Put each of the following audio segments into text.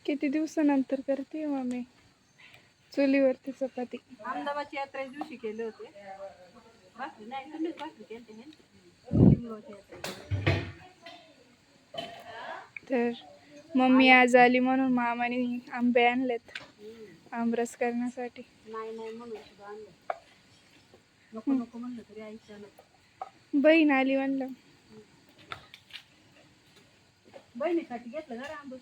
किती दिवसानंतर करते मम्मी चुलीवरती चपाती. अहमदाबादच्या यात्रेच्या दिवशी केले होते. भाकरी नाही, तुम्हीच भाकरी केलते हे लिंगावच्या यात्रेला. तर मम्मी आज आली म्हणून मामाने आंबे आणलेत आमरस करण्यासाठी. नाही नाही म्हणून सुद्धा आणलं. नको नको म्हणलं तरी ऐकलं. बहीण आली म्हणलं. बहिणीसाठी घेतलं ना रे आंबे.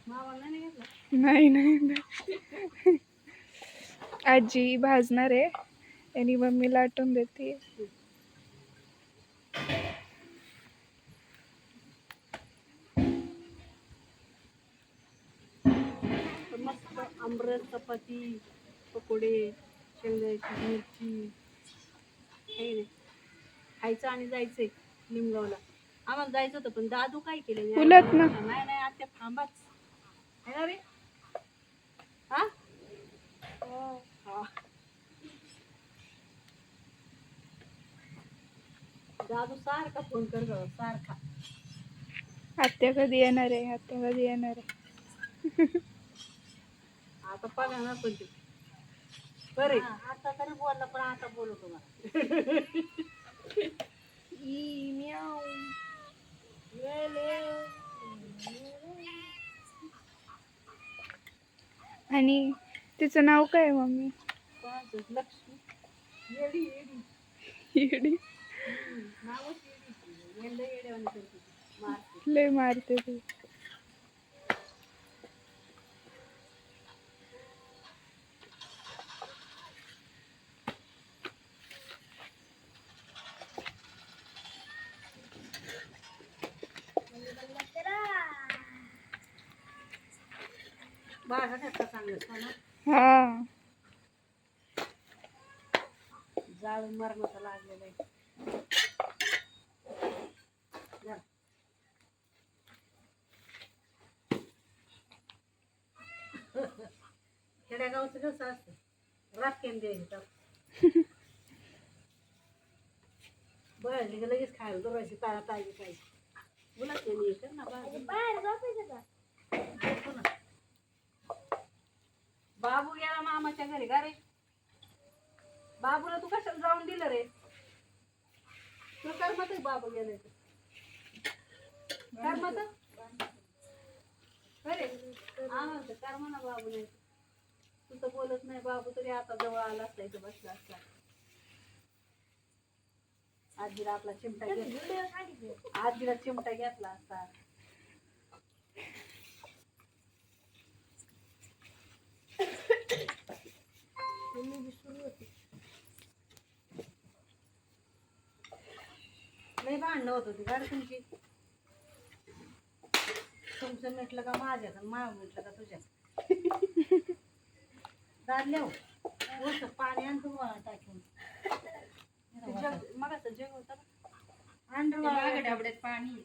मामाला नाही घेतलं. नाही नाही आजी भाजणार आहे आणि मम्मी लाटून देते. मस्त आमरस, चपाती, पकोडे, शेंगदाण्याची मिरची हे नाही खायचं आणि जायचंय लिंगावला. आम्हाला जायचं होतं पण दादू काय केलं उलट ना. नाही नाही आत्या थांबाच है ना रे. हा दादू सारखा फोन कर गं, सारखा. आत्या कधी येणार आहे, आत्या कधी येणार आहे. आता बघा ना पण ते बरे आता तरी बोलला पण आता बोलतो मला. आणि तिचं नाव काय आहे मम्मी? लक्ष्मी येडी येडी येडी. नावच येडी. येडं येड्यावानी करते ती, मारते. लय मारते ती. बाळा त्याचा चांगलं हा जाळून मरणाचा लागलेला आहे. खेड्यागावचं कसं असतं रातकेन द्यायचं बळली लगेच खायला दोघांची तारा ताजी पाहिजे. बोलत नाही कर ना बाबू गेला मामाच्या घरी का रे. बाबूला तू कशाला जाऊन दिलं रे. तू करमत आहे बाबू गेले करमत अरे आम्हाला कर्म ना बाबू नाही. तू तर बोलत नाही. बाबू तरी आता जवळ आला असता इथं बसला असता. आजीला आपला चिमटा घेतला. आजीला चिमटा घेतला असता. लई भांडणं होत होती गाडी तुमची. तुमचं मिटलं का माझ्यात आणि माझं मिटलं का तुझ्यात. दादल्या हो पाणी आण तुम्हाला टाकून. मग आता जग होता ना डबड्यात पाणी.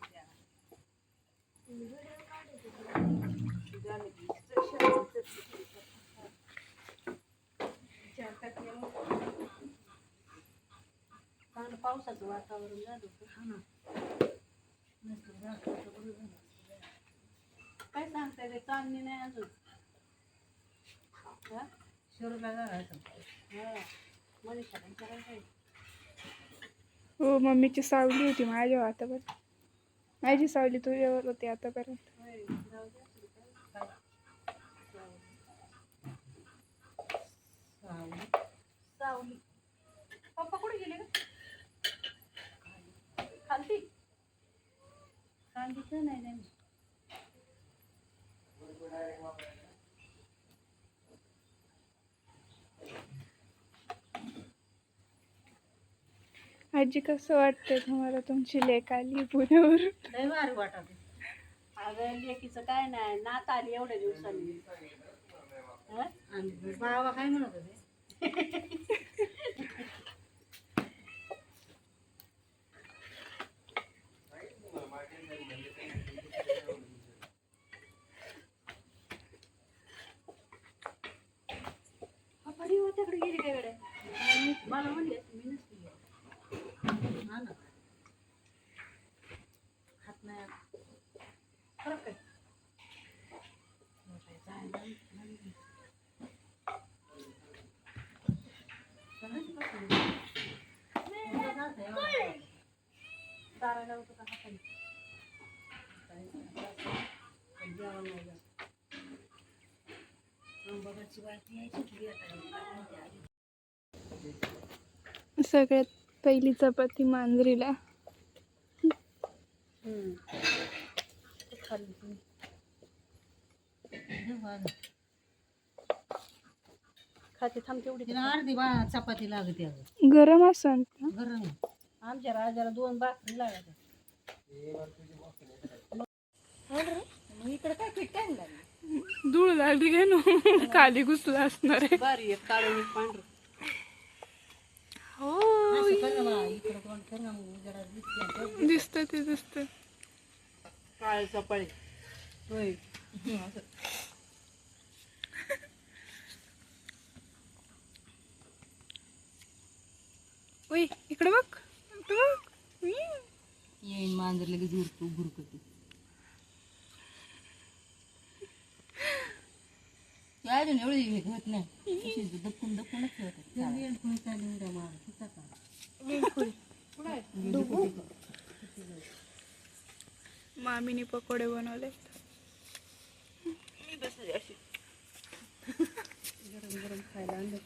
चांगलं पावसाचं वातावरण झालं होतं. काय सांगताय रे चांदणी नाही अजून. शिरूला जायचं. हा मनीषा पण करायचं. हो मम्मीची सावली होती माझ्यावर आतापर्यंत. माझी सावली तुझ्यावर होती आतापर्यंत. सावली पप्पा कुठे गेले ग. खालती सांगितलं नाही त्यांनी. आजी कसं वाटतंय तुम्हाला तुमची लेक आली पुण्यावर? लय भारी वाटत. अगं लेकीचं काय नाही नात आली एवढ्या दिवसांनी. आणि बाबा काय म्हणत होते. तिकडे गेली काय वेळे मला म्हणले मी नसते. हा ना जेवायला होतं का हाताने जेवण नाही जात. बघाची बाकी यायची सगळ्यात पहिली चपाती मांजरीला. खाली तुम्ही खाते थांब तेवढी अर्धी चपाती लागते गरम असं गरम. आमच्या राजाला 2 भाकरी लागत. इकडे काय पीठ काय लागली धूळ लागली काय ना खाली घुसला असणार आहे. बारी एक काळं एक पांढरं. हो इकडे तोंड कर ना मग जरा दिसत ते दिसत. काळे चपाळे होय. ओय इकडे बघ इकडे बघ. येईन मांजर लगेच उरतो गुरकती. अजून एवढी हे होत नाही दपून दपूनच मामीने पकोडे बनवले. गरम गरम खायला आणलं